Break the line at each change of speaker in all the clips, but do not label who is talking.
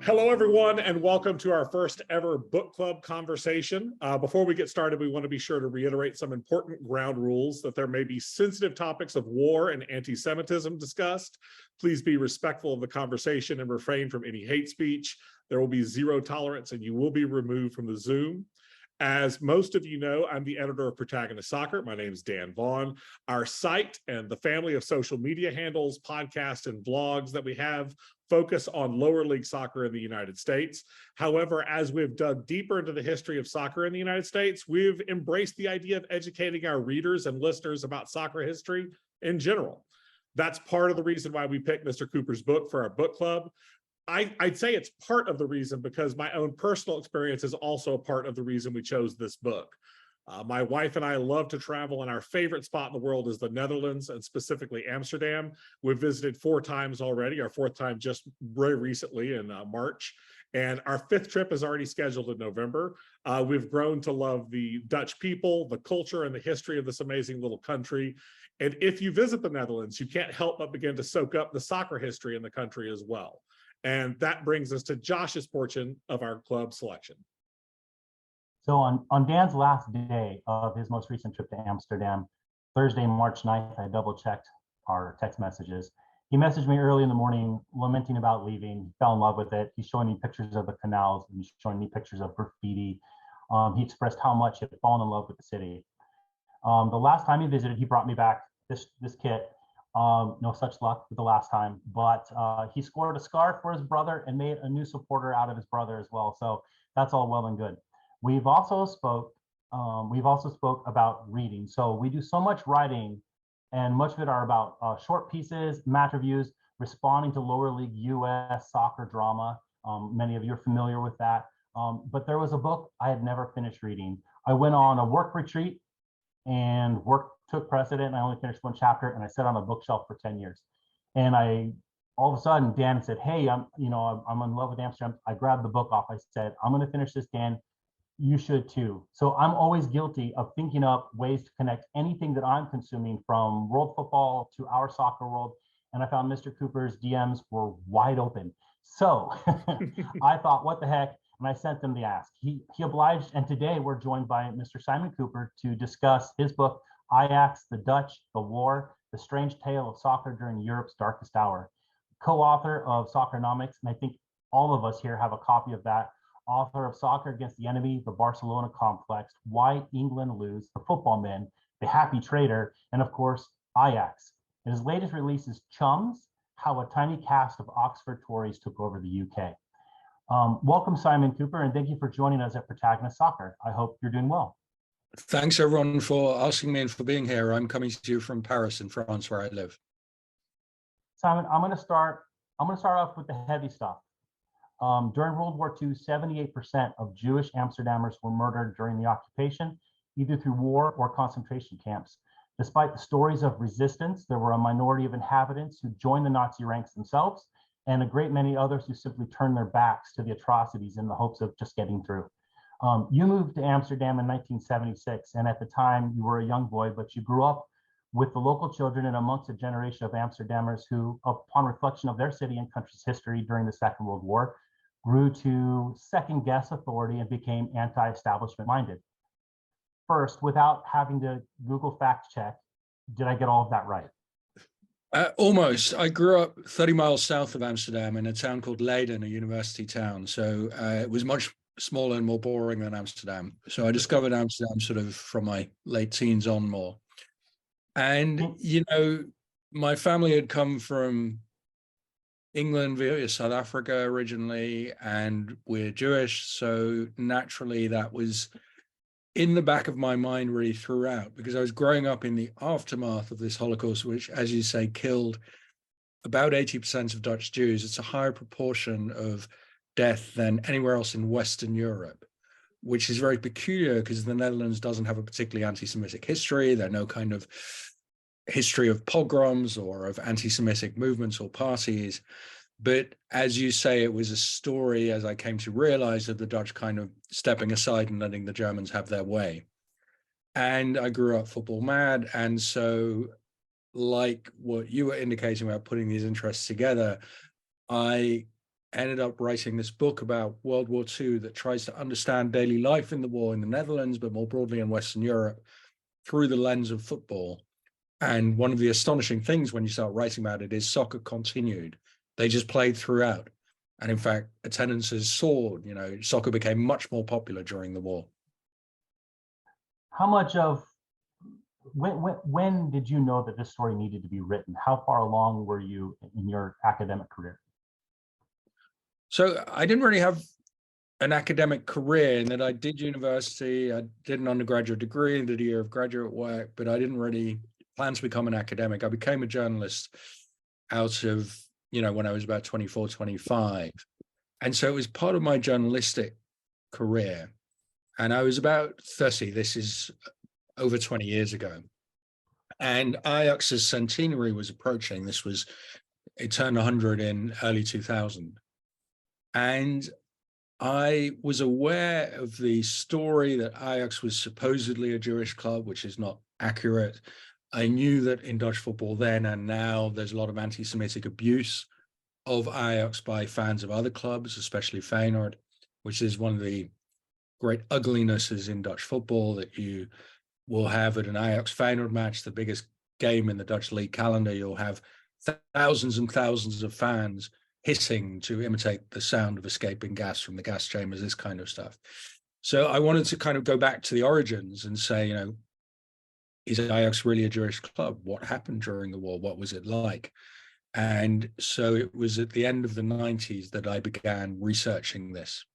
Hello, everyone, and welcome to our first ever book club conversation. Before we get started, we want to be sure to reiterate some important ground rules that there may be sensitive topics of war and anti-Semitism discussed. Please be respectful of the conversation and refrain from any hate speech. There will be zero tolerance and you will be removed from the Zoom. As most of you know, I'm the editor of Protagonist Soccer. My name is Dan Vaughn. Our site and the family of social media handles, podcasts, and vlogs that we have focus on lower league soccer in the United States. However, as we've dug deeper into the history of soccer in the United States, we've embraced the idea of educating our readers and listeners about soccer history in general. That's part of the reason why we picked Mr. Kuper's book for our book club. I'd say it's part of the reason because my own personal experience is also a part of the reason we chose this book. My wife and I love to travel, and our favorite spot in the world is the Netherlands, and specifically Amsterdam. We've visited 4 times already, our 4th time just very recently in March, and our 5th trip is already scheduled in November. We've grown to love the Dutch people, the culture, and the history of this amazing little country. And if you visit the Netherlands, you can't help but begin to soak up the soccer history in the country as well. And that brings us to Josh's portion of our club selection.
So on Dan's last day of his most recent trip to Amsterdam, Thursday, March 9th, I double checked our text messages. He messaged me early in the morning, lamenting about leaving. He fell in love with it. He's showing me pictures of the canals and he's showing me pictures of graffiti. He expressed how much he had fallen in love with the city. The last time he visited, he brought me back this kit. No such luck with the last time, but he scored a scarf for his brother and made a new supporter out of his brother as well. So that's all well and good. We've also spoke about reading. So we do so much writing, and much of it are about short pieces, match reviews, responding to lower league US soccer drama. Many of you are familiar with that. But there was a book I had never finished reading. I went on a work retreat and work took precedent. I only finished 1 chapter and I sat on a bookshelf for 10 years. And all of a sudden, Dan said, "Hey, I'm in love with Amsterdam." I grabbed the book off. I said, "I'm going to finish this, Dan. You should too." So I'm always guilty of thinking up ways to connect anything that I'm consuming from world football to our soccer world. And I found Mr. Kuper's DMs were wide open. So I thought, what the heck? And I sent them the ask. He obliged, and today we're joined by Mr. Simon Kuper to discuss his book, Ajax, the Dutch, the War, the Strange Tale of Soccer During Europe's Darkest Hour. Co-author of Soccernomics, and I think all of us here have a copy of that. Author of Soccer Against the Enemy, the Barcelona Complex, Why England Lose, The Football Men, The Happy Trader, and of course, Ajax. And his latest release is Chums, How a Tiny Cast of Oxford Tories Took Over the UK. Welcome, Simon Kuper, and thank you for joining us at Protagonist Soccer. I hope you're doing well.
Thanks, everyone, for asking me and for being here. I'm coming to you from Paris in France, where I live.
Simon, I'm going to start off with the heavy stuff. During World War II, 78% of Jewish Amsterdammers were murdered during the occupation, either through war or concentration camps. Despite the stories of resistance, there were a minority of inhabitants who joined the Nazi ranks themselves, and a great many others who simply turned their backs to the atrocities in the hopes of just getting through. You moved to Amsterdam in 1976, and at the time you were a young boy, but you grew up with the local children and amongst a generation of Amsterdammers who, upon reflection of their city and country's history during the Second World War, grew to second guess authority and became anti-establishment minded. First, without having to Google fact check, did I get all of that right?
Almost. I grew up 30 miles south of Amsterdam in a town called Leiden, a university town. So it was much smaller and more boring than Amsterdam. So I discovered Amsterdam sort of from my late teens on more. And, you know, my family had come from England via South Africa originally, and we're Jewish. So naturally that was in the back of my mind really throughout, because I was growing up in the aftermath of this Holocaust, which, as you say, killed about 80% of Dutch Jews. It's a higher proportion of death than anywhere else in Western Europe, which is very peculiar because the Netherlands doesn't have a particularly anti-Semitic history. There are no kind of history of pogroms or of anti-Semitic movements or parties. But as you say, it was a story, as I came to realize, of the Dutch kind of stepping aside and letting the Germans have their way. And I grew up football mad. And so, like what you were indicating about putting these interests together, I ended up writing this book about World War II that tries to understand daily life in the war in the Netherlands, but more broadly in Western Europe, through the lens of football. And one of the astonishing things when you start writing about it is soccer continued. They just played throughout. And in fact, attendances soared. You know, soccer became much more popular during the war.
How much of, when did you know that this story needed to be written? How far along were you in your academic career?
So I didn't really have an academic career in that I did university, I did an undergraduate degree, did a year of graduate work, but I didn't really plan to become an academic. I became a journalist out of, you know, when I was about 24, 25. And so it was part of my journalistic career. And I was about 30, this is over 20 years ago. And Ajax's centenary was approaching. It turned 100 in early 2000. And I was aware of the story that Ajax was supposedly a Jewish club, which is not accurate. I knew that in Dutch football then and now, there's a lot of anti-Semitic abuse of Ajax by fans of other clubs, especially Feyenoord, which is one of the great uglinesses in Dutch football, that you will have at an Ajax Feyenoord match, the biggest game in the Dutch league calendar. You'll have thousands and thousands of fans hissing to imitate the sound of escaping gas from the gas chambers, this kind of stuff. So I wanted to kind of go back to the origins and say, you know, is Ajax really a Jewish club? What happened during the war? What was it like? And so it was at the end of the 90s that I began researching this.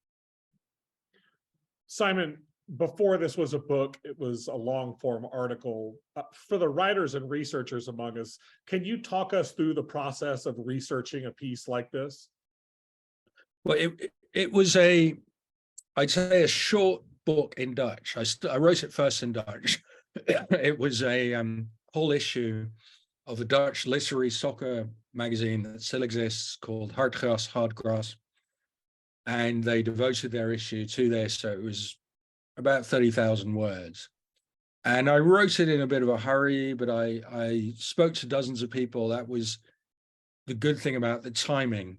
Simon, before this was a book, it was a long form article. For the writers and researchers among us, can you talk us through the process of researching a piece like this?
Well, it was I'd say a short book in Dutch. I wrote it first in Dutch. It was a whole issue of a Dutch literary soccer magazine that still exists called Hardgras. And they devoted their issue to this. So it was about 30,000 words. And I wrote it in a bit of a hurry, but I spoke to dozens of people. That was the good thing about the timing.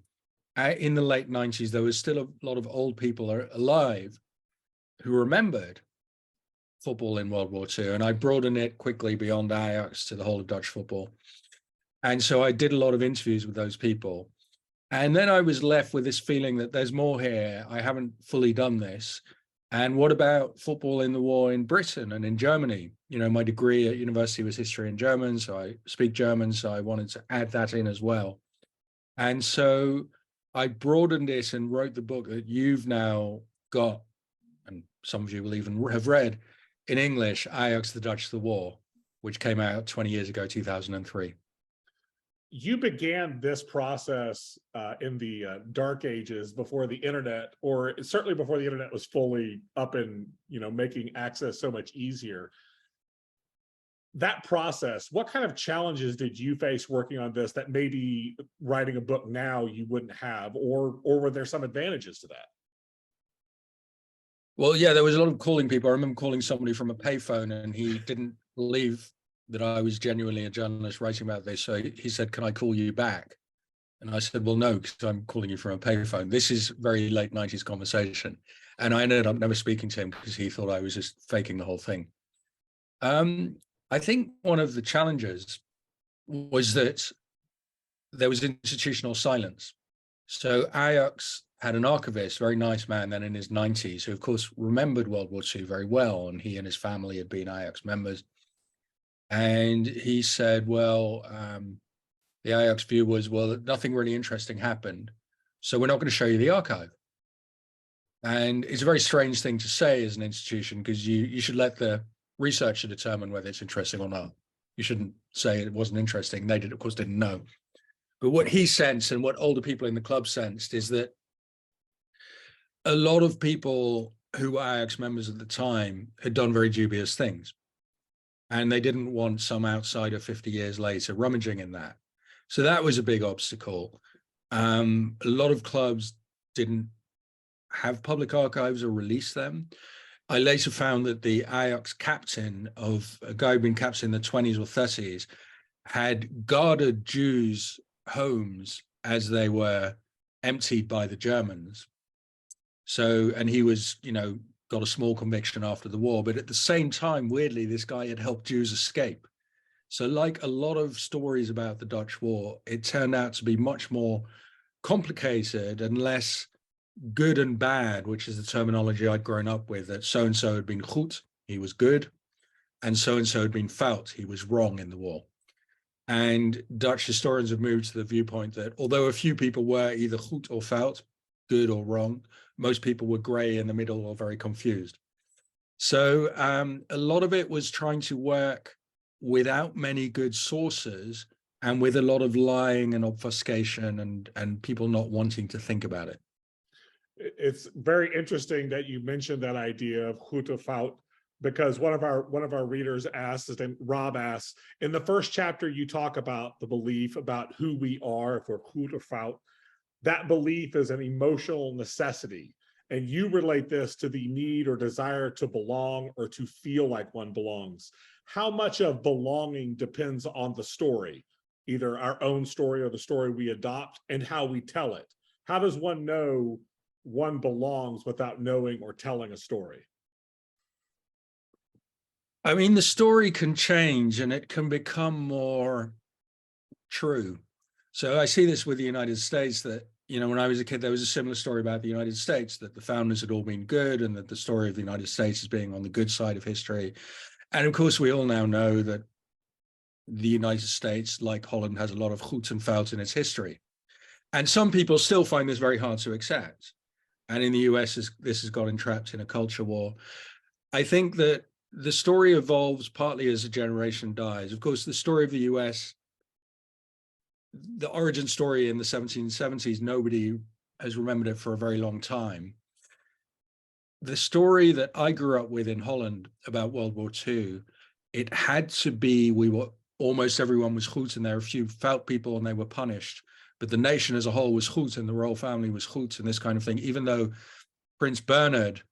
In the late 90s, there was still a lot of old people alive who remembered football in World War II. And I broadened it quickly beyond Ajax to the whole of Dutch football. And so I did a lot of interviews with those people. And then I was left with this feeling that there's more here. I haven't fully done this. And what about football in the war in Britain and in Germany? You know, my degree at university was history and German, so I speak German, so I wanted to add that in as well. And so I broadened it and wrote the book that you've now got, and some of you will even have read in English, Ajax, the Dutch, the War, which came out 20 years ago, 2003.
You began this process in the dark ages before the internet, or certainly before the internet was fully up and, you know, making access so much easier. That process, what kind of challenges did you face working on this that maybe writing a book now you wouldn't have, or were there some advantages to that?
Well, yeah, there was a lot of calling people. I remember calling somebody from a payphone and he didn't believe that I was genuinely a journalist writing about this. So he said, "Can I call you back?" And I said, "Well, no, because I'm calling you from a payphone." This is very late 90s conversation. And I ended up never speaking to him because he thought I was just faking the whole thing. I think one of the challenges was that there was institutional silence. So Ajax had an archivist, very nice man then in his 90s, who of course remembered World War II very well. And he and his family had been Ajax members. And he said, well, the Ajax view was, well, nothing really interesting happened, so we're not going to show you the archive. And it's a very strange thing to say as an institution, because you should let the researcher determine whether it's interesting or not. You shouldn't say it wasn't interesting. They did, of course, didn't know. But what he sensed and what older people in the club sensed is that a lot of people who were Ajax members at the time had done very dubious things. And they didn't want some outsider 50 years later rummaging in that. So that was a big obstacle. A lot of clubs didn't have public archives or release them. I later found that the Ajax captain, of a guy who'd been captain in the 20s or 30s, had guarded Jews' homes as they were emptied by the Germans. So, and he was, got a small conviction after the war, but at the same time, weirdly, this guy had helped Jews escape. So like a lot of stories about the Dutch war, it turned out to be much more complicated and less good and bad, which is the terminology I'd grown up with, that so-and-so had been goed, he was good, and so-and-so had been fout, he was wrong in the war. And Dutch historians have moved to the viewpoint that although a few people were either goed or fout, good or wrong, most people were gray in the middle or very confused. So a lot of it was trying to work without many good sources and with a lot of lying and obfuscation and people not wanting to think about it.
It's very interesting that you mentioned that idea of goed of fout, because one of our readers asked, his name Rob asks, in the first chapter you talk about the belief about who we are, if we're goed or fout. That belief is an emotional necessity, and you relate this to the need or desire to belong or to feel like one belongs. How much of belonging depends on the story, either our own story or the story we adopt, and how we tell it? How does one know one belongs without knowing or telling a story?
I mean, the story can change and it can become more true. So I see this with the United States, that, when I was a kid, there was a similar story about the United States, that the founders had all been good and that the story of the United States is being on the good side of history. And of course, we all now know that the United States, like Holland, has a lot of goed and fout in its history. And some people still find this very hard to accept. And in the US, this has got entrapped in a culture war. I think that the story evolves partly as a generation dies. Of course, the story of the US, the origin story in the 1770s, nobody has remembered it for a very long time. The story that I grew up with in Holland about World War II, it had to be, almost everyone was goed and there were a few fout people and they were punished. But the nation as a whole was goed and the royal family was goed and this kind of thing, even though Prince Bernhard,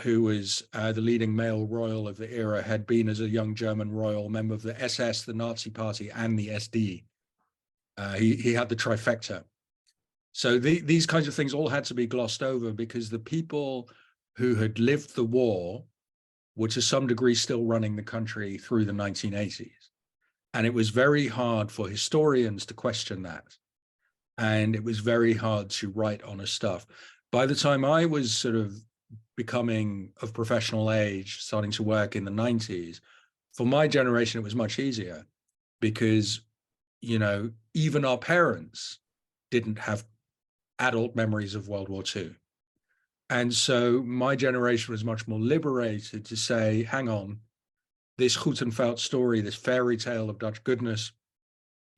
who was the leading male royal of the era, had been as a young German royal member of the SS, the Nazi Party, and the SD. He had the trifecta. So these kinds of things all had to be glossed over because the people who had lived the war were to some degree still running the country through the 1980s. And it was very hard for historians to question that. And it was very hard to write honest stuff. By the time I was sort of becoming of professional age, starting to work in the 90s, for my generation, it was much easier because, even our parents didn't have adult memories of World War II. And so my generation was much more liberated to say, hang on, this goed and fout story, this fairy tale of Dutch goodness,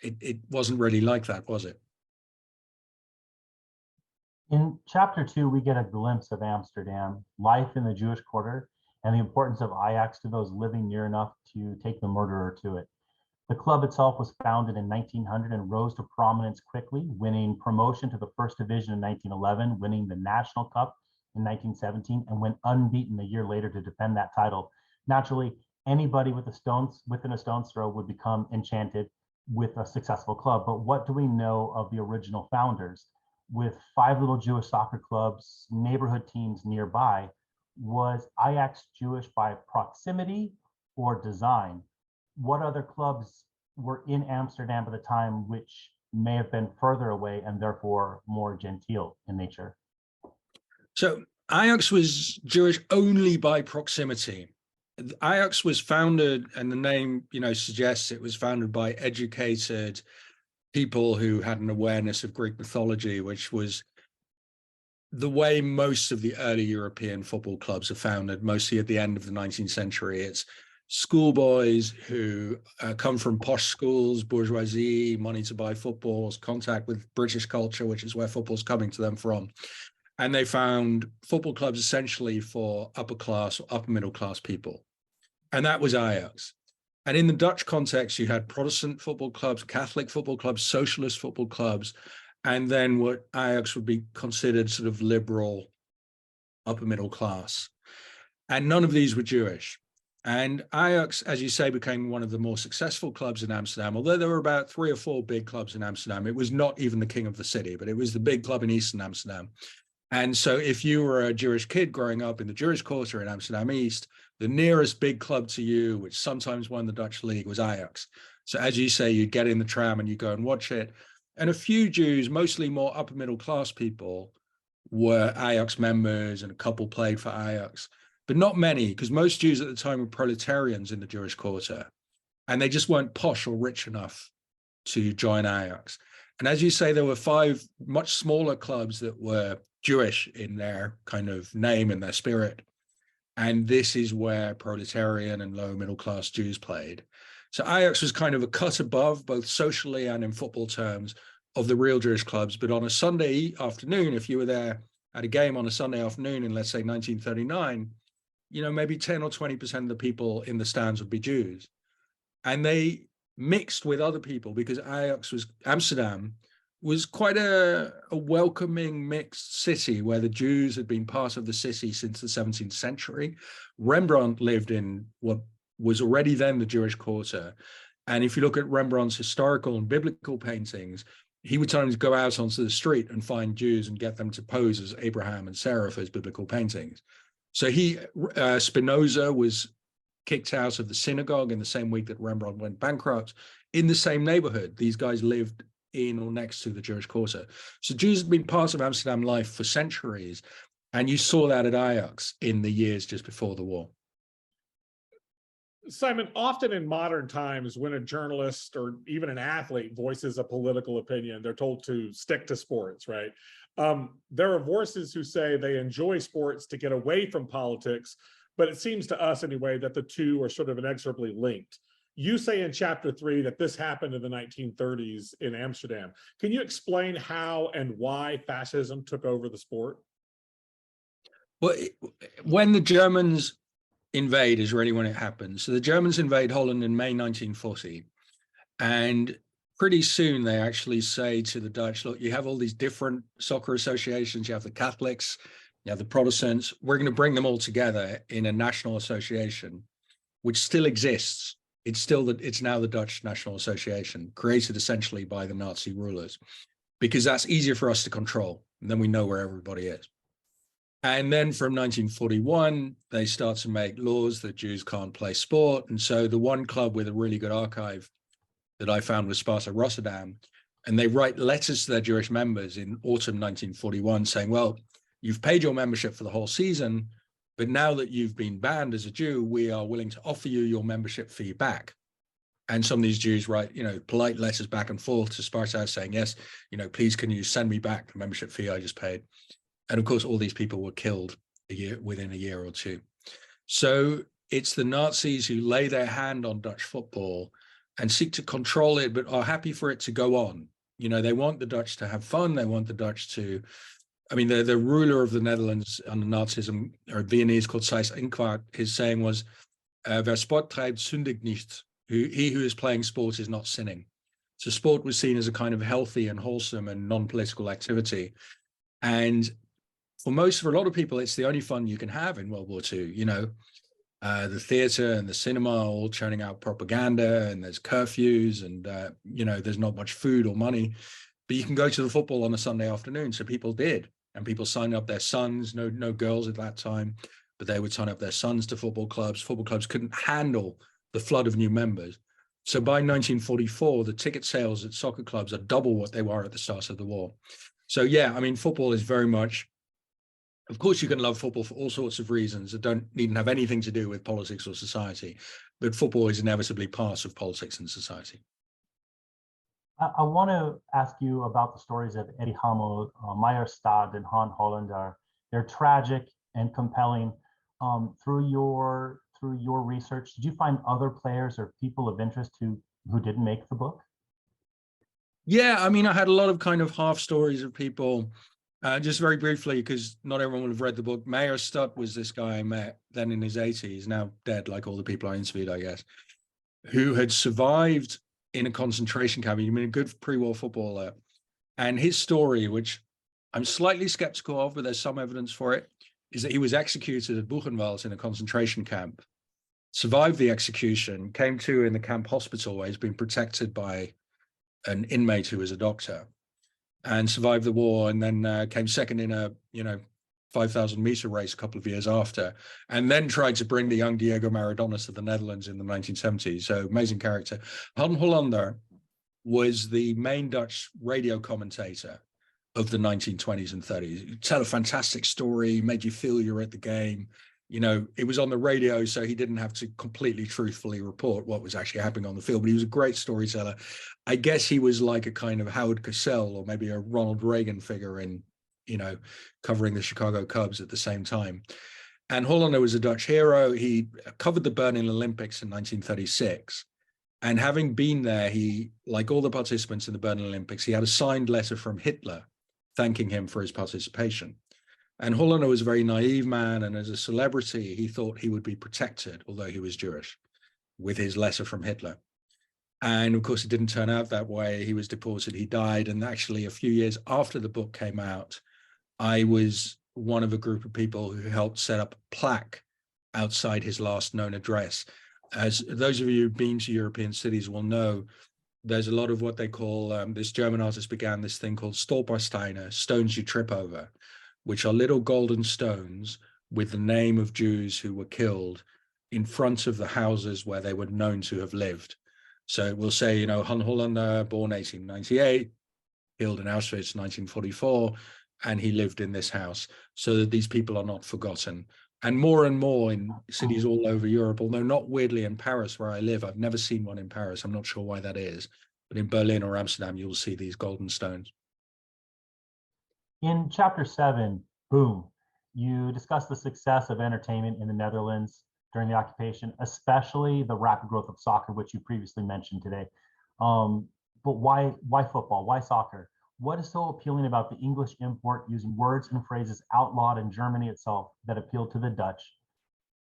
it wasn't really like that, was it?
In chapter 2, we get a glimpse of Amsterdam, life in the Jewish quarter, and the importance of Ajax to those living near enough to take the murderer to it. The club itself was founded in 1900 and rose to prominence quickly, winning promotion to the first division in 1911, winning the National Cup in 1917, and went unbeaten a year later to defend that title. Naturally, anybody within a stone's throw would become enchanted with a successful club. But what do we know of the original founders? With 5 little Jewish soccer clubs, neighborhood teams nearby, was Ajax Jewish by proximity or design? What other clubs were in Amsterdam at the time which may have been further away and therefore more genteel in nature?
So Ajax was Jewish only by proximity. Ajax was founded, and the name, suggests it was founded by educated people who had an awareness of Greek mythology, which was the way most of the early European football clubs are founded, mostly at the end of the 19th century. It's schoolboys who come from posh schools, bourgeoisie, money to buy footballs, contact with British culture, which is where football's coming to them from. And they found football clubs essentially for upper class or upper middle class people. And that was Ajax. And in the Dutch context, you had Protestant football clubs, Catholic football clubs, socialist football clubs, and then what Ajax would be considered sort of liberal, upper middle class. And none of these were Jewish. And Ajax, as you say, became one of the more successful clubs in Amsterdam. Although there were about 3 or 4 big clubs in Amsterdam, it was not even the king of the city, but it was the big club in Eastern Amsterdam. And so if you were a Jewish kid growing up in the Jewish quarter in Amsterdam East, the nearest big club to you, which sometimes won the Dutch league, was Ajax. So as you say, you get in the tram and you go and watch it. And a few Jews, mostly more upper middle class people, were Ajax members, and a couple played for Ajax, but not many, because most Jews at the time were proletarians in the Jewish quarter, and they just weren't posh or rich enough to join Ajax. And as you say, there were 5 much smaller clubs that were Jewish in their kind of name and their spirit. And this is where proletarian and low middle class Jews played. So Ajax was kind of a cut above, both socially and in football terms, of the real Jewish clubs. But on a Sunday afternoon, if you were there at a game on a Sunday afternoon in, let's say, 1939, you know, maybe 10 or 20% of the people in the stands would be Jews. And they mixed with other people because Amsterdam was quite a welcoming, mixed city where the Jews had been part of the city since the 17th century. Rembrandt lived in what was already then the Jewish quarter. And if you look at Rembrandt's historical and biblical paintings, he would sometimes go out onto the street and find Jews and get them to pose as Abraham and Sarah for his biblical paintings. So Spinoza was kicked out of the synagogue in the same week that Rembrandt went bankrupt. In the same neighborhood, these guys lived in or next to the Jewish quarter. So Jews have been part of Amsterdam life for centuries. And you saw that at Ajax in the years just before the war.
Simon, often in modern times, when a journalist or even an athlete voices a political opinion, they're told to stick to sports, right? There are voices who say they enjoy sports to get away from politics, but it seems to us anyway that the two are sort of inexorably linked. You say in chapter 3 that this happened in the 1930s in Amsterdam. Can you explain how and why fascism took over the sport?
Well, when the Germans invade is really when it happens. So the Germans invade Holland in May 1940. And pretty soon they actually say to the Dutch, look, you have all these different soccer associations. You have the Catholics, you have the Protestants. We're going to bring them all together in a national association, which still exists. It's now the Dutch National Association, created essentially by the Nazi rulers, because that's easier for us to control. And then we know where everybody is. And then from 1941, they start to make laws that Jews can't play sport. And so the one club with a really good archive that I found was Sparta Rotterdam. And they write letters to their Jewish members in autumn 1941 saying, well, you've paid your membership for the whole season, but now that you've been banned as a Jew, we are willing to offer you your membership fee back. And some of these Jews write, polite letters back and forth to Sparta saying, yes, please, can you send me back the membership fee I just paid? And of course, all these people were killed within a year or two. So it's the Nazis who lay their hand on Dutch football and seek to control it, but are happy for it to go on. They want the Dutch to have fun. They want the Dutch to, the ruler of the Netherlands under Nazism, or Viennese, called Seyss Inquart, his saying was, wer sport treibt, sündigt nicht. He who is playing sport is not sinning. So sport was seen as a kind of healthy and wholesome and non-political activity. And for a lot of people, it's the only fun you can have in World War II. The theater and the cinema all churning out propaganda, and there's curfews, and there's not much food or money, but you can go to the football on a Sunday afternoon. So people did, and people signed up their sons. No girls at that time, but they would sign up their sons to football clubs. Football clubs couldn't handle the flood of new members. So by 1944, the ticket sales at soccer clubs are double what they were at the start of the war. So yeah, football is very much, of course, you can love football for all sorts of reasons that don't even have anything to do with politics or society, but football is inevitably part of politics and society.
I want to ask you about the stories of Eddie Hamel, Meyer Stad, and Han Holland. They're tragic and compelling. Through your research, did you find other players or people of interest who didn't make the book?
Yeah, I had a lot of kind of half stories of people. Just very briefly, because not everyone will have read the book. Meyer Stad was this guy I met then in his 80s, now dead, like all the people I interviewed, I guess, who had survived in a concentration camp. A good pre-war footballer. And his story, which I'm slightly skeptical of, but there's some evidence for it, is that he was executed at Buchenwald in a concentration camp. survived the execution, came to in the camp hospital where he's been protected by an inmate who was a doctor, and survived the war, and then came second in a 5,000 meter race a couple of years after, and then tried to bring the young Diego Maradona to the Netherlands in the 1970s. So amazing character. Han Hollander was the main Dutch radio commentator of the 1920s and 30s. He'd tell a fantastic story, made you feel you're at the game. It was on the radio, so he didn't have to completely truthfully report what was actually happening on the field, but he was a great storyteller. I guess he was like a kind of Howard Cosell or maybe a Ronald Reagan figure in, covering the Chicago Cubs at the same time. And Hollander was a Dutch hero. He covered the Berlin Olympics in 1936. And having been there, he, like all the participants in the Berlin Olympics, he had a signed letter from Hitler thanking him for his participation. And Hollander was a very naive man, and as a celebrity, he thought he would be protected, although he was Jewish, with his letter from Hitler. And of course, it didn't turn out that way. He was deported, he died. And actually, a few years after the book came out, I was one of a group of people who helped set up a plaque outside his last known address. As those of you who've been to European cities will know, there's a lot of what they call, this German artist began this thing called Stolpersteine, stones you trip over, which are little golden stones with the name of Jews who were killed in front of the houses where they were known to have lived. So it will say, Han Hollander, born 1898, killed in Auschwitz 1944, and he lived in this house, so that these people are not forgotten. And more in cities all over Europe, although not weirdly in Paris where I live. I've never seen one in Paris. I'm not sure why that is. But in Berlin or Amsterdam, you'll see these golden stones.
In chapter 7, Boom, you discuss the success of entertainment in the Netherlands during the occupation, especially the rapid growth of soccer, which you previously mentioned today. But why football? Why soccer? What is so appealing about the English import using words and phrases outlawed in Germany itself that appealed to the Dutch?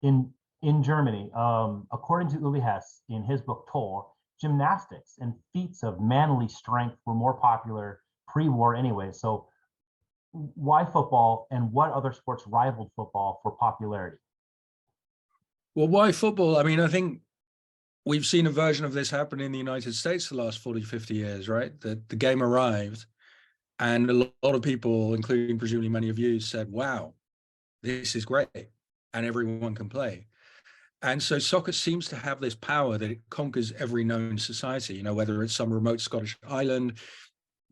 In Germany, according to Uli Hess in his book Tor, gymnastics and feats of manly strength were more popular pre-war anyway. So why football, and what other sports rivaled football for popularity?
Well, why football? I mean, I think we've seen a version of this happen in the United States the last 40, 50 years, right? The game arrived, and a lot of people, including presumably many of you, said, wow, this is great, and everyone can play. And so soccer seems to have this power that it conquers every known society, whether it's some remote Scottish island,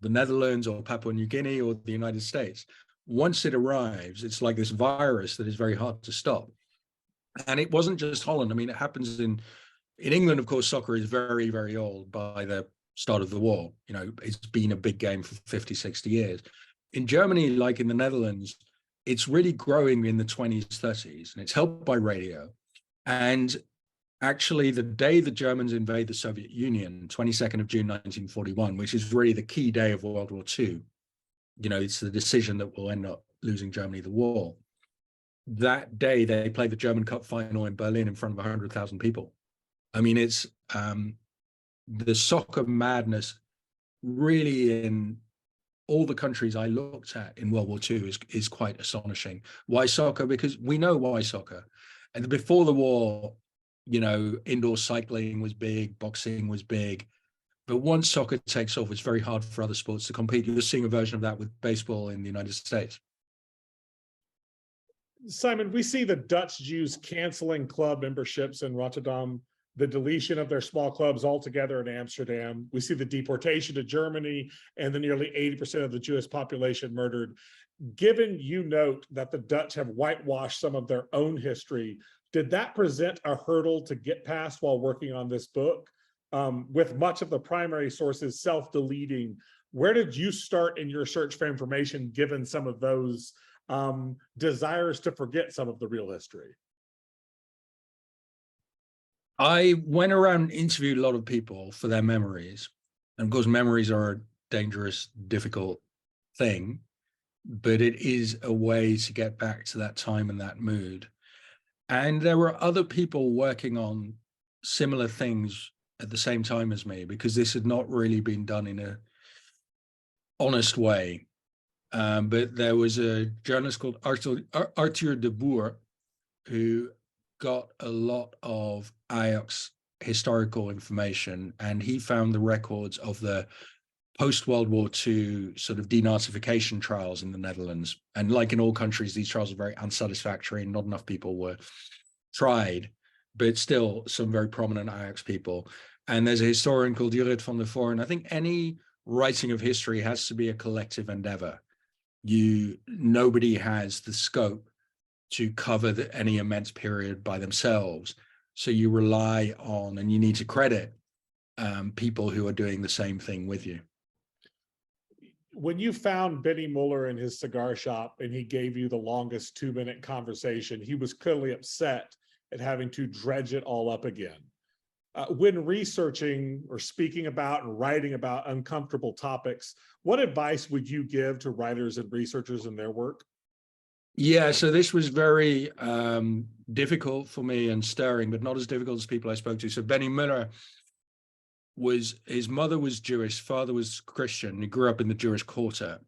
the Netherlands or Papua New Guinea or the United States. Once it arrives, it's like this virus that is very hard to stop. And it wasn't just Holland. I mean, it happens in England, of course. Soccer is very, very old by the start of the war. It's been a big game for 50, 60 years. In Germany, like in the Netherlands, it's really growing in the 20s, 30s, and it's helped by radio. And actually, the day the Germans invade the Soviet Union, 22nd of June, 1941, which is really the key day of World War II, it's the decision that will end up losing Germany the war. That day, they played the German Cup final in Berlin in front of 100,000 people. I mean, it's the soccer madness really in all the countries I looked at in World War II is quite astonishing. Why soccer? Because we know why soccer. And before the war, indoor cycling was big, boxing was big. But once soccer takes off, it's very hard for other sports to compete. You're seeing a version of that with baseball in the United States.
Simon, we see the Dutch Jews canceling club memberships in Rotterdam, the deletion of their small clubs altogether in Amsterdam. We see the deportation to Germany and the nearly 80% of the Jewish population murdered. Given you note that the Dutch have whitewashed some of their own history, did that present a hurdle to get past while working on this book? With much of the primary sources self-deleting, where did you start in your search for information given some of those desires to forget some of the real history?
I went around and interviewed a lot of people for their memories. And of course, memories are a dangerous, difficult thing, but it is a way to get back to that time and that mood. And there were other people working on similar things at the same time as me, because this had not really been done in a honest way. But there was a journalist called Arthur de Boer, who got a lot of Ajax historical information, and he found the records of the post-World War II sort of denazification trials in the Netherlands. And like in all countries, these trials are very unsatisfactory and not enough people were tried, but still some very prominent Ajax people. And there's a historian called Judith van der Voort, and I think any writing of history has to be a collective endeavor. Nobody has the scope to cover any immense period by themselves. So you rely on, and you need to credit people who are doing the same thing with you.
When you found Benny Muller in his cigar shop and he gave you the longest 2-minute conversation, he was clearly upset at having to dredge it all up again. When researching or speaking about and writing about uncomfortable topics, what advice would you give to writers and researchers in their work?
Yeah, so this was very difficult for me and stirring, but not as difficult as people I spoke to. So Benny Muller his mother was Jewish, father was Christian. He grew up in the Jewish quarter,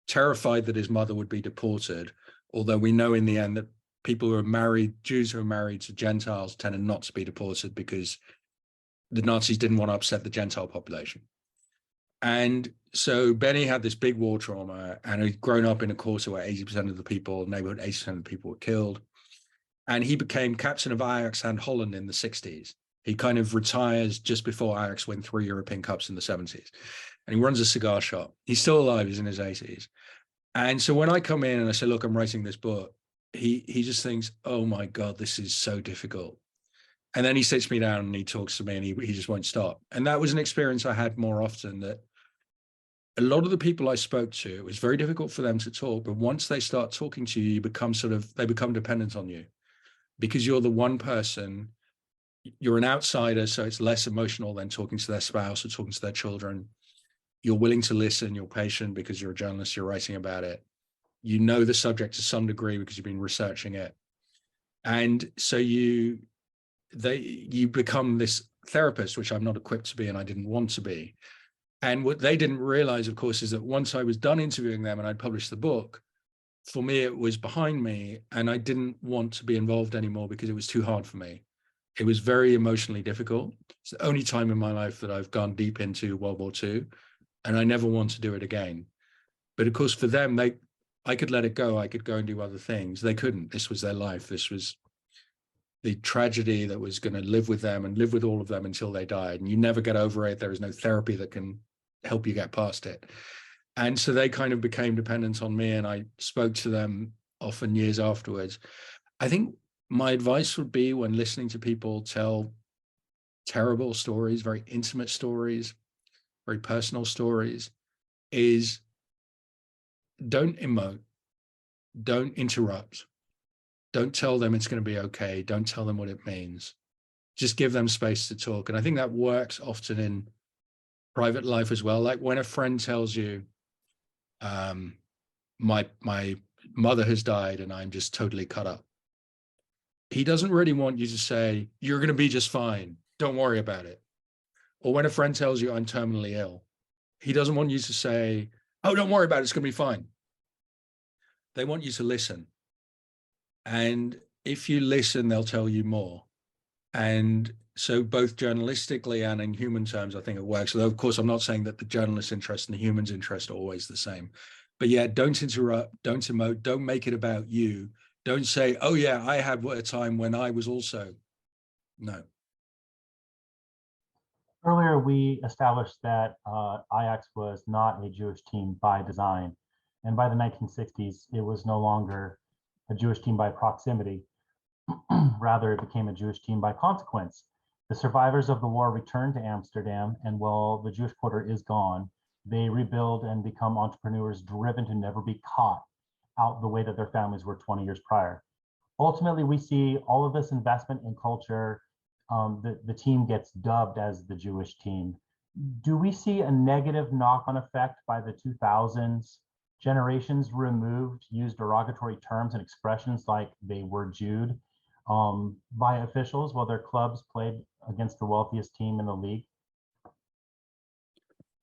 terrified that his mother would be deported. Although we know in the end that people who are married, Jews who are married to Gentiles, tended not to be deported because the Nazis didn't want to upset the Gentile population. And so Benny had this big war trauma, and he'd grown up in a quarter where 80% of the people, neighborhood 80% of the people were killed. And he became captain of Ajax and Holland in the 60s. He kind of retires just before Ajax win 3 European Cups in the 70s. And he runs a cigar shop. He's still alive, he's in his 80s. And so when I come in and I say, look, I'm writing this book, he just thinks, oh my God, this is so difficult. And then he sits me down and he talks to me, and he just won't stop. And that was an experience I had more often, that a lot of the people I spoke to, it was very difficult for them to talk, but once they start talking to you, they become dependent on you, because you're the one person, you're an outsider, so it's less emotional than talking to their spouse or talking to their children. You're willing to listen, you're patient because you're a journalist, you're writing about it. You know the subject to some degree because you've been researching it. And so you become this therapist, which I'm not equipped to be, and I didn't want to be. And what they didn't realize, of course, is that once I was done interviewing them and I'd published the book, for me, it was behind me, and I didn't want to be involved anymore because it was too hard for me. It was very emotionally difficult. It's the only time in my life that I've gone deep into World War II, and I never want to do it again. But of course, for them, I could let it go. I could go and do other things. They couldn't. This was their life. This was the tragedy that was going to live with them and live with all of them until they died. And you never get over it. There is no therapy that can help you get past it. And so they kind of became dependent on me, and I spoke to them often years afterwards. I think my advice would be, when listening to people tell terrible stories, very intimate stories, very personal stories, is don't emote, don't interrupt, don't tell them it's going to be okay, don't tell them what it means. Just give them space to talk. And I think that works often in private life as well. Like when a friend tells you, my mother has died and I'm just totally cut up. He doesn't really want you to say, you're going to be just fine, don't worry about it. Or when a friend tells you, I'm terminally ill, he doesn't want you to say, oh, don't worry about it, it's going to be fine. They want you to listen. And if you listen, they'll tell you more. And so both journalistically and in human terms, I think it works. Although, of course, I'm not saying that the journalist's interest and the human's interest are always the same. But yeah, don't interrupt, don't emote, don't make it about you. Don't say, oh yeah, I had a time when I was also. No.
Earlier, we established that Ajax was not a Jewish team by design. And by the 1960s, it was no longer a Jewish team by proximity. Rather, it became a Jewish team by consequence. The survivors of the war returned to Amsterdam, and while the Jewish quarter is gone, they rebuild and become entrepreneurs driven to never be caught out the way that their families were 20 years prior. Ultimately, we see all of this investment in culture. The team gets dubbed as the Jewish team. Do we see a negative knock-on effect by the 2000s? Generations removed used derogatory terms and expressions like they were Jewed by officials while their clubs played against the wealthiest team in the league?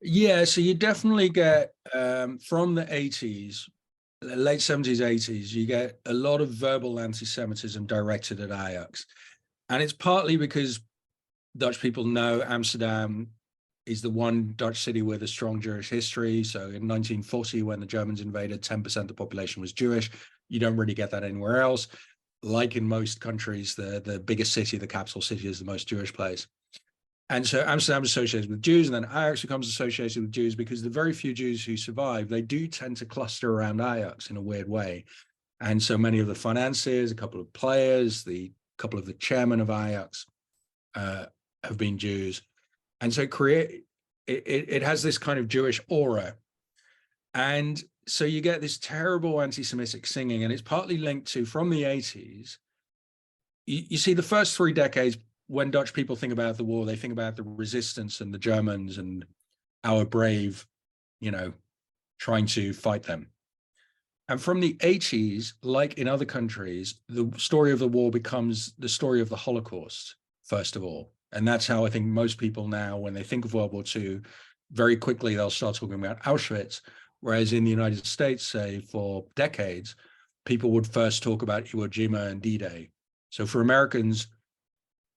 Yeah, so you definitely get from the 80s, late 70s, 80s, you get a lot of verbal anti-Semitism directed at Ajax. And it's partly because Dutch people know Amsterdam is the one Dutch city with a strong Jewish history. So in 1940, when the Germans invaded, 10% of the population was Jewish. You don't really get that anywhere else. Like in most countries, the biggest city, the capital city, is the most Jewish place. And so Amsterdam is associated with Jews, and then Ajax becomes associated with Jews because the very few Jews who survive, they do tend to cluster around Ajax in a weird way. And so many of the financiers, a couple of players, the couple of the chairmen of Ajax have been Jews. And so it has this kind of Jewish aura. And so you get this terrible anti-Semitic singing, and it's partly linked to, from the 80s, you see the first 3 decades, when Dutch people think about the war, they think about the resistance and the Germans and our brave, trying to fight them. And from the 80s, like in other countries, the story of the war becomes the story of the Holocaust, first of all. And that's how I think most people now, when they think of World War II, very quickly they'll start talking about Auschwitz. Whereas in the United States, say, for decades, people would first talk about Iwo Jima and D-Day. So for Americans,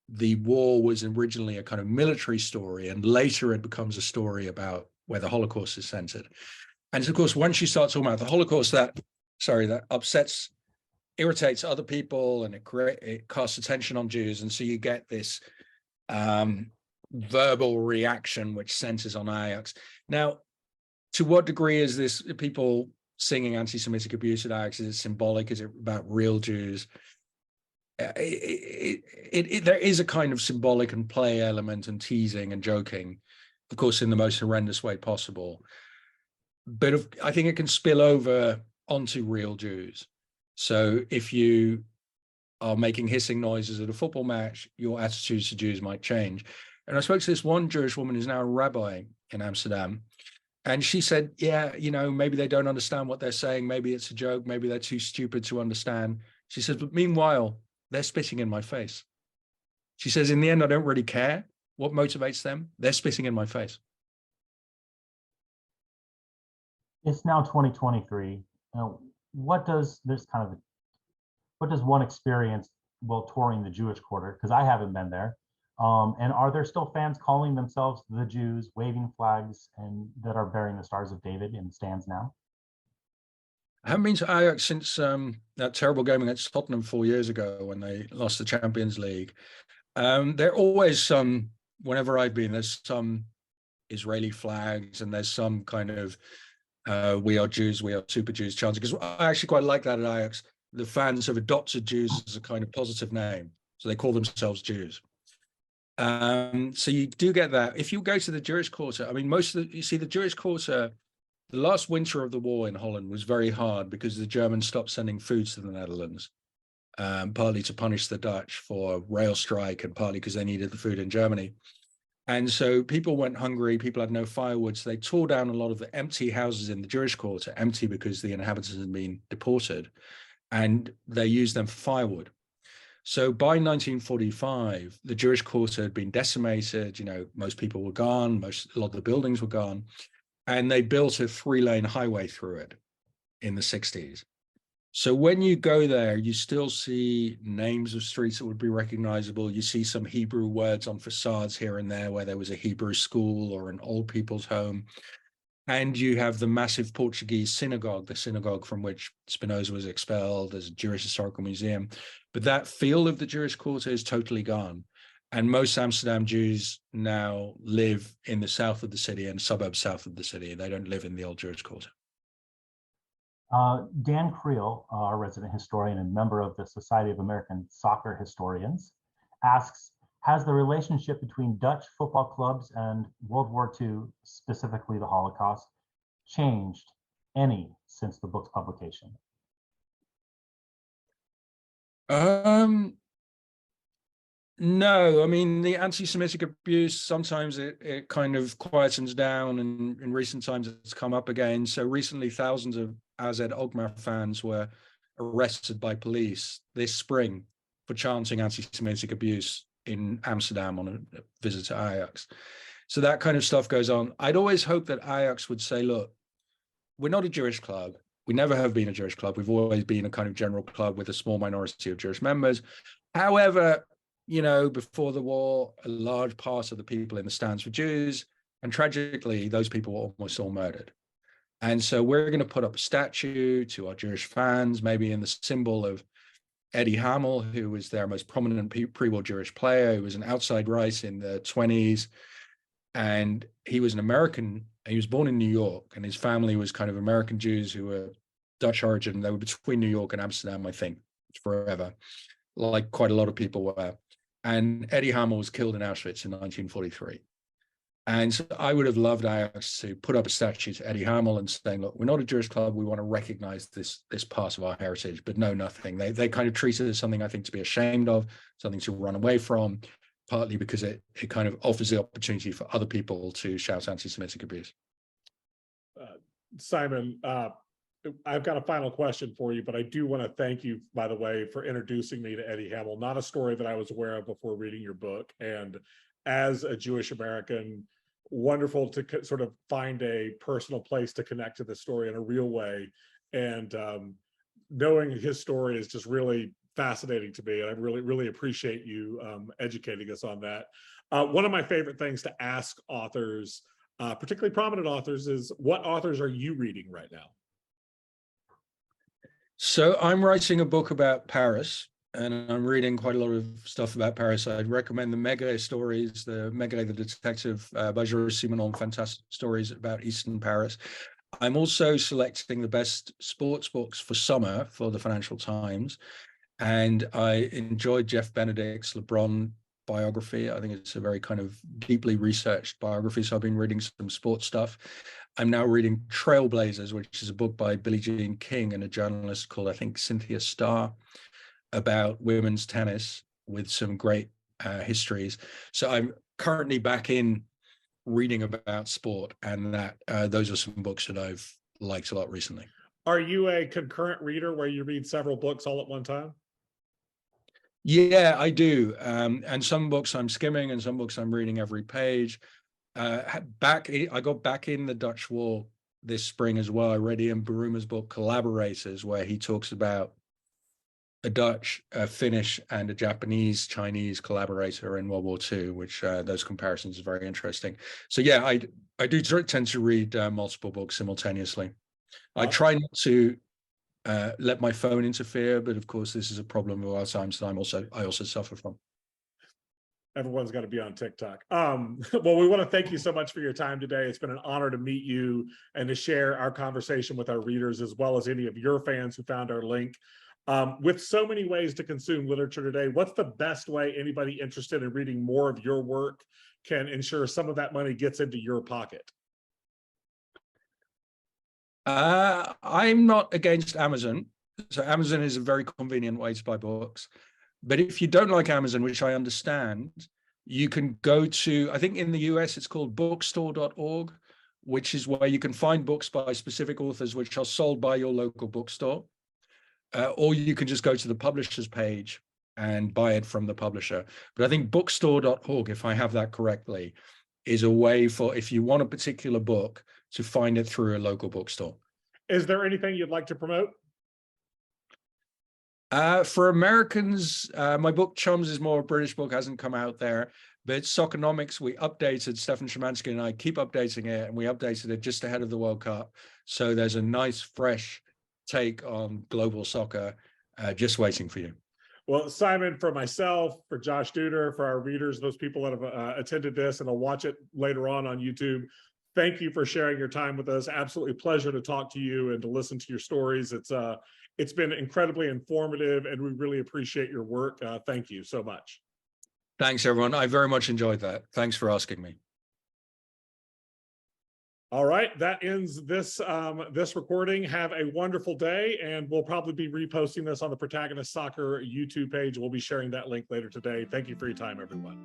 the war was originally a kind of military story, and later it becomes a story about where the Holocaust is centered. And of course, once you start talking about the Holocaust, that irritates other people, and it casts attention on Jews. And so you get this verbal reaction which centers on Ajax. Now, to what degree is this people singing anti-Semitic abuse at Ajax? Is it symbolic? Is it about real Jews? There is a kind of symbolic and play element and teasing and joking, of course, in the most horrendous way possible. But I think it can spill over onto real Jews. So if you are making hissing noises at a football match, your attitudes to Jews might change. And I spoke to this one Jewish woman who's now a rabbi in Amsterdam. And she said, yeah, maybe they don't understand what they're saying. Maybe it's a joke. Maybe they're too stupid to understand. She says, but meanwhile, they're spitting in my face. She says, in the end, I don't really care what motivates them. They're spitting in my face.
It's now 2023. What does one experience while touring the Jewish Quarter? Because I haven't been there. And are there still fans calling themselves the Jews, waving flags, and that are bearing the Stars of David in stands now?
I haven't been to Ajax since that terrible game against Tottenham 4 years ago when they lost the Champions League. There are always whenever I've been, there's some Israeli flags, and there's some kind of we are Jews, we are super Jews chanting, because I actually quite like that at Ajax. The fans have adopted Jews as a kind of positive name, so they call themselves Jews. So you do get that. If you go to the Jewish Quarter, I mean, the Jewish Quarter, the last winter of the war in Holland was very hard because the Germans stopped sending food to the Netherlands, partly to punish the Dutch for rail strike and partly because they needed the food in Germany. And so people went hungry, people had no firewood, so they tore down a lot of the empty houses in the Jewish Quarter, empty because the inhabitants had been deported, and they used them for firewood. So by 1945, the Jewish Quarter had been decimated, most people were gone, a lot of the buildings were gone, and they built a 3-lane highway through it in the 60s. So when you go there, you still see names of streets that would be recognizable. You see some Hebrew words on facades here and there where there was a Hebrew school or an old people's home. And you have the massive Portuguese synagogue, the synagogue from which Spinoza was expelled. As a Jewish historical museum. But that feel of the Jewish Quarter is totally gone. And most Amsterdam Jews now live in the south of the city and suburbs south of the city. They don't live in the old Jewish Quarter.
Dan Creel, our resident historian and member of the Society of American Soccer Historians, asks, has the relationship between Dutch football clubs and World War II, specifically the Holocaust, changed any since the book's publication?
No, I mean, the anti-Semitic abuse, sometimes it kind of quietens down, and in recent times it's come up again. So recently, thousands of AZ Alkmaar fans were arrested by police this spring for chanting anti-Semitic abuse in Amsterdam on a visit to Ajax. So that kind of stuff goes on. I'd always hoped that Ajax would say, look, we're not a Jewish club. We never have been a Jewish club. We've always been a kind of general club with a small minority of Jewish members. However, before the war, a large part of the people in the stands were Jews, and tragically, those people were almost all murdered. And so we're going to put up a statue to our Jewish fans, maybe in the symbol of Eddie Hamel, who was their most prominent pre-war Jewish player, who was an outside right in the 1920s. And he was an American. He was born in New York, and his family was kind of American Jews who were Dutch origin. They were between New York and Amsterdam, I think, forever, like quite a lot of people were. And Eddie Hamel was killed in Auschwitz in 1943. And so I would have loved Ajax to put up a statue to Eddie Hamel and saying, look, we're not a Jewish club. We want to recognize this part of our heritage, but no, nothing. They kind of treat it as something I think to be ashamed of, something to run away from, partly because it kind of offers the opportunity for other people to shout anti-Semitic abuse.
Simon, I've got a final question for you, but I do want to thank you, by the way, for introducing me to Eddie Hamel, not a story that I was aware of before reading your book. And as a Jewish American, wonderful to sort of find a personal place to connect to the story in a real way. And knowing his story is just really fascinating to me. And I really, really appreciate you educating us on that. One of my favorite things to ask authors, particularly prominent authors, is what authors are you reading right now?
So I'm writing a book about Paris, and I'm reading quite a lot of stuff about Paris. I'd recommend the Maigret stories, the Maigret, the detective, by Georges Simenon, fantastic stories about Eastern Paris. I'm also selecting the best sports books for summer for the Financial Times. And I enjoyed Jeff Benedict's LeBron biography. I think it's a very kind of deeply researched biography. So I've been reading some sports stuff. I'm now reading Trailblazers, which is a book by Billie Jean King and a journalist called, I think, Cynthia Starr, about women's tennis with some great histories. So I'm currently back in reading about sport, and that those are some books that I've liked a lot recently.
Are you a concurrent reader where you read several books all at one time?
Yeah, I do. And some books I'm skimming, and some books I'm reading every page. I got back in the Dutch War this spring as well. I read Ian Baruma's book Collaborators, where he talks about a Dutch, a Finnish, and a Japanese Chinese collaborator in World War II, which those comparisons are very interesting. So yeah, I do tend to read multiple books simultaneously. I try not to let my phone interfere, but of course this is a problem of our times that I also suffer from.
Everyone's got to be on TikTok. Well, we want to thank you so much for your time today. It's been an honor to meet you and to share our conversation with our readers, as well as any of your fans who found our link. With so many ways to consume literature today, what's the best way anybody interested in reading more of your work can ensure some of that money gets into your pocket?
I'm not against Amazon. So Amazon is a very convenient way to buy books. But if you don't like Amazon, which I understand, you can go to, I think in the US, it's called bookstore.org, which is where you can find books by specific authors which are sold by your local bookstore. Or you can just go to the publisher's page and buy it from the publisher. But I think bookstore.org, if I have that correctly, is a way for, if you want a particular book, to find it through a local bookstore.
Is there anything you'd like to promote?
For Americans, my book Chums is more a British book, hasn't come out there, but Soccernomics, we updated, Stefan Szymanski and I keep updating it, and we updated it just ahead of the World Cup. So there's a nice, fresh take on global soccer just waiting for you.
Well, Simon, for myself, for Josh Duder, for our readers, those people that have attended this and will watch it later on YouTube, thank you for sharing your time with us. Absolutely pleasure to talk to you and to listen to your stories. It's been incredibly informative, and we really appreciate your work. Thank you so much.
Thanks, everyone. I very much enjoyed that. Thanks for asking me.
All right, that ends this recording. Have a wonderful day, and we'll probably be reposting this on the Protagonist Soccer YouTube page. We'll be sharing that link later today. Thank you for your time, everyone.